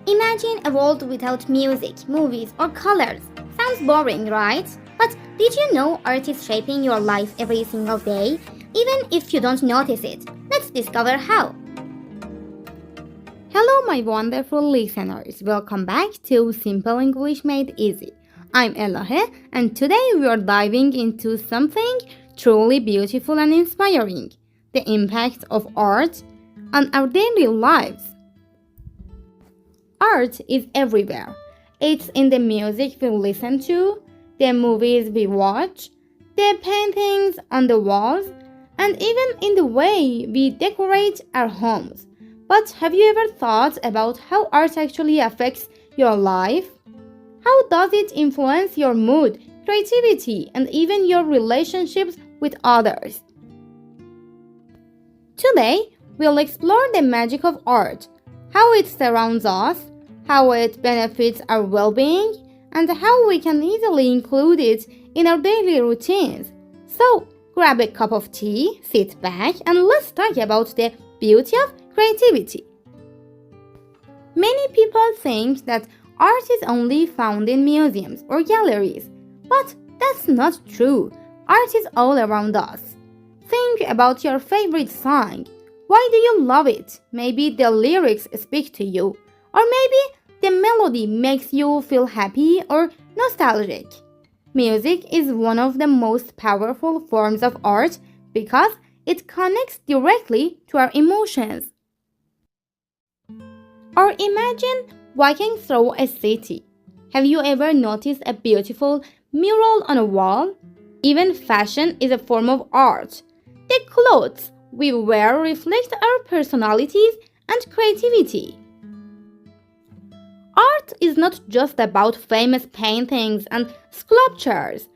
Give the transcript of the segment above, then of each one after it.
Imagine a world without music, movies, or colors. Sounds boring, right? But did you know art is shaping your life every single day, even if you don't notice it? Let's discover how. Hello, my wonderful listeners. Welcome back to Simple English Made Easy. I'm Elahe, and today we are diving into something truly beautiful and inspiring: the impact of art on our daily lives. Art is everywhere. It's in the music we listen to, the movies we watch, the paintings on the walls, and even in the way we decorate our homes. But have you ever thought about how art actually affects your life? How does it influence your mood, creativity, and even your relationships with others? Today, we'll explore the magic of art, how it surrounds us, how it benefits our well-being, and how we can easily include it in our daily routines. So, grab a cup of tea, sit back, and let's talk about the beauty of creativity. Many people think that art is only found in museums or galleries, but that's not true. Art is all around us. Think about your favorite song. Why do you love it? Maybe the lyrics speak to you, or maybe the melody makes you feel happy or nostalgic. Music is one of the most powerful forms of art because it connects directly to our emotions. Or imagine walking through a city. Have you ever noticed a beautiful mural on a wall? Even fashion is a form of art. The clothes we wear reflect our personalities and creativity. Art is not just about famous paintings and sculptures.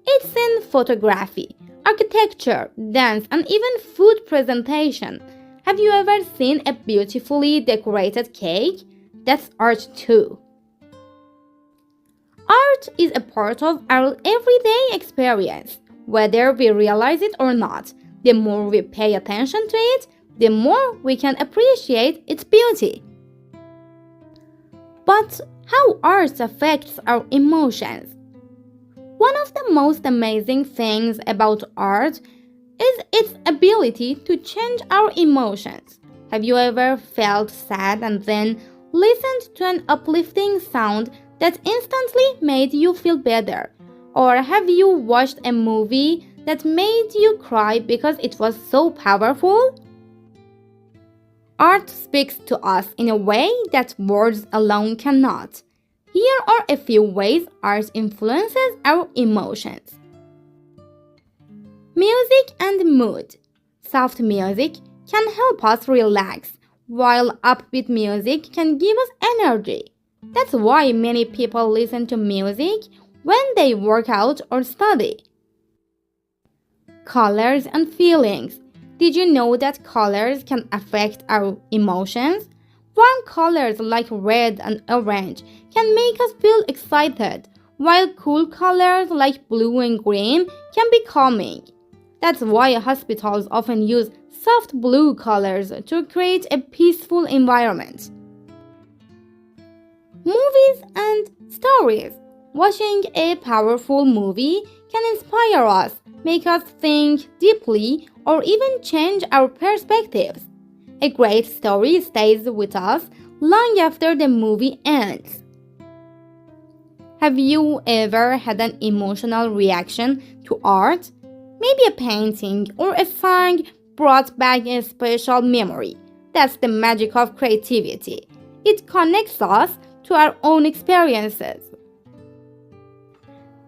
It's in photography, architecture, dance, and even food presentation. Have you ever seen a beautifully decorated cake? That's art too. Art is a part of our everyday experience, whether we realize it or not. The more we pay attention to it, the more we can appreciate its beauty. But how art affects our emotions? One of the most amazing things about art is its ability to change our emotions. Have you ever felt sad and then listened to an uplifting sound that instantly made you feel better? Or have you watched a movie that made you cry because it was so powerful? Art speaks to us in a way that words alone cannot. Here are a few ways art influences our emotions. Music and mood. Soft music can help us relax, while upbeat music can give us energy. That's why many people listen to music when they work out or study. Colors and feelings. Did you know that colors can affect our emotions? Warm colors like red and orange can make us feel excited, while cool colors like blue and green can be calming. That's why hospitals often use soft blue colors to create a peaceful environment. Movies and stories. Watching a powerful movie can inspire us, make us think deeply, or even change our perspectives. A great story stays with us long after the movie ends. Have you ever had an emotional reaction to art? Maybe a painting or a song brought back a special memory. That's the magic of creativity. It connects us to our own experiences.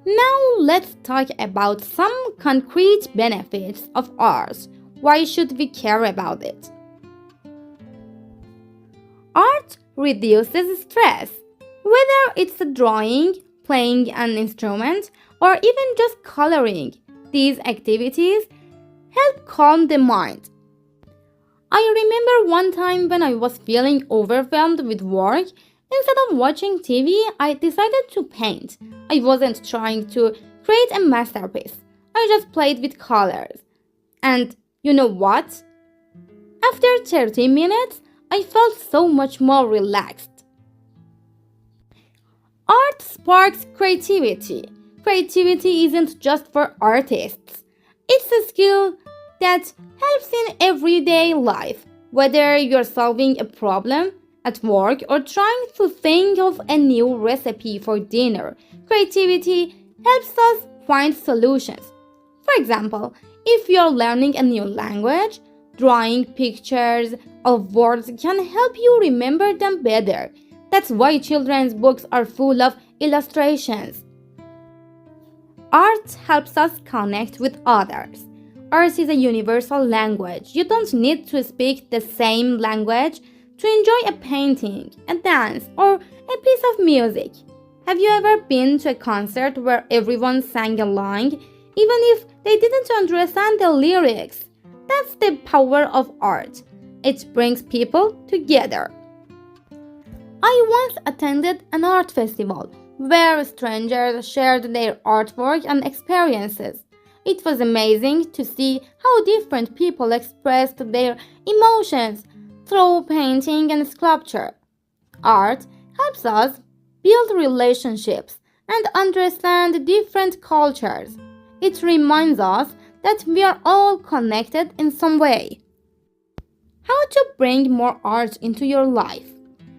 Now let's talk about some concrete benefits of art. Why should we care about it? Art reduces stress. Whether it's drawing, playing an instrument, or even just coloring, these activities help calm the mind. I remember one time when I was feeling overwhelmed with work. Instead of watching TV, I decided to paint. I wasn't trying to create a masterpiece. I just played with colors. And you know what? After 30 minutes, I felt so much more relaxed. Art sparks creativity. Creativity isn't just for artists. It's a skill that helps in everyday life, whether you're solving a problem at work or trying to think of a new recipe for dinner. Creativity helps us find solutions. For example, if you're learning a new language, drawing pictures of words can help you remember them better. That's why children's books are full of illustrations. Art helps us connect with others. Art is a universal language. You don't need to speak the same language to enjoy a painting, a dance, or a piece of music. Have you ever been to a concert where everyone sang along, even if they didn't understand the lyrics? That's the power of art. It brings people together. I once attended an art festival where strangers shared their artwork and experiences. It was amazing to see how different people expressed their emotions through painting and sculpture. Art helps us build relationships and understand different cultures. It reminds us that we are all connected in some way. How to bring more art into your life?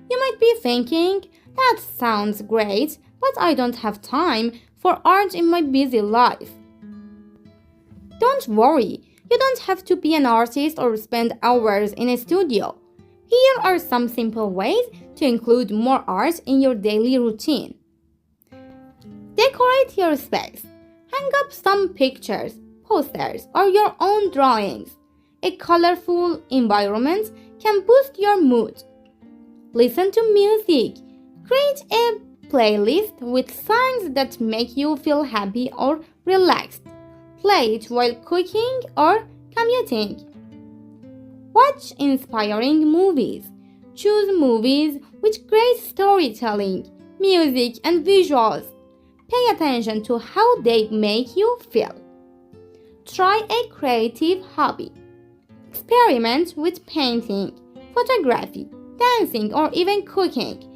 You might be thinking, that sounds great, but I don't have time for art in my busy life. Don't worry, you don't have to be an artist or spend hours in a studio. Here are some simple ways to include more art in your daily routine. Decorate your space. Hang up some pictures, posters, or your own drawings. A colorful environment can boost your mood. Listen to music. Create a playlist with songs that make you feel happy or relaxed. Play it while cooking or commuting. Watch inspiring movies. Choose movies with great storytelling, music, and visuals. Pay attention to how they make you feel. Try a creative hobby. Experiment with painting, photography, dancing, or even cooking.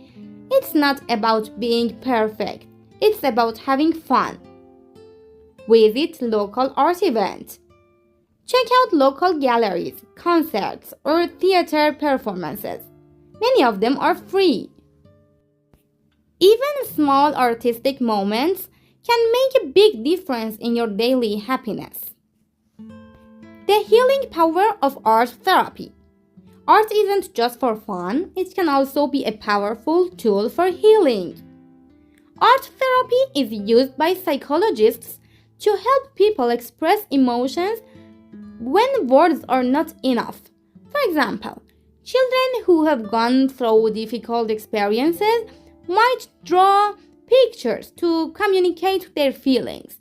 It's not about being perfect. It's about having fun. Visit local art events. Check out local galleries, concerts, or theater performances. Many of them are free. Even small artistic moments can make a big difference in your daily happiness. The healing power of art therapy. Art isn't just for fun, it can also be a powerful tool for healing. Art therapy is used by psychologists to help people express emotions when words are not enough. For example, children who have gone through difficult experiences might draw pictures to communicate their feelings.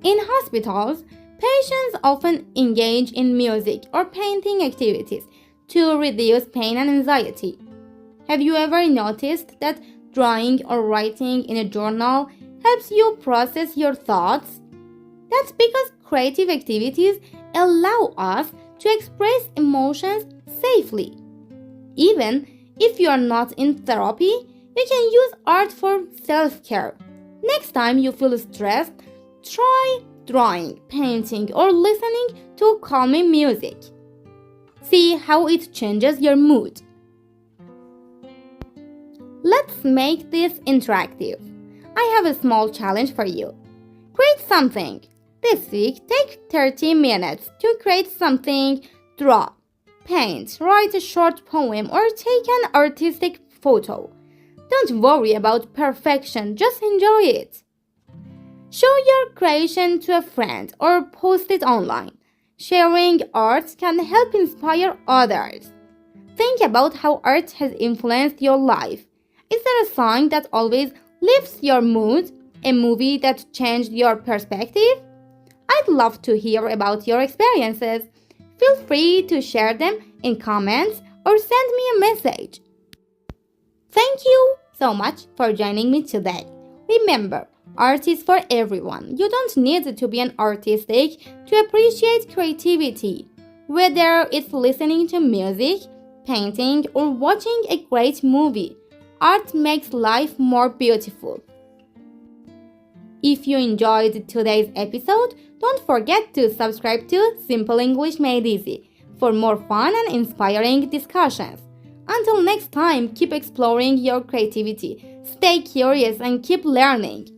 In hospitals, patients often engage in music or painting activities to reduce pain and anxiety. Have you ever noticed that drawing or writing in a journal helps you process your thoughts? That's because creative activities allow us to express emotions safely. Even if you are not in therapy, you can use art for self-care. Next time you feel stressed, try drawing, painting, or listening to calming music. See how it changes your mood. Let's make this interactive. I have a small challenge for you. Create something. This week, take 30 minutes to create something. Draw, paint, write a short poem, or take an artistic photo. Don't worry about perfection, just enjoy it. Show your creation to a friend or post it online. Sharing art can help inspire others. Think about how art has influenced your life. Is there a song that always lifts your mood? A movie that changed your perspective? I'd love to hear about your experiences. Feel free to share them in comments or send me a message. Thank you so much for joining me today. Remember, art is for everyone. You don't need to be an artistic to appreciate creativity. Whether it's listening to music, painting, or watching a great movie, Art makes life more beautiful. If you enjoyed today's episode, don't forget to subscribe to Simple English Made Easy for more fun and inspiring discussions. Until next time, keep exploring your creativity, stay curious, and keep learning.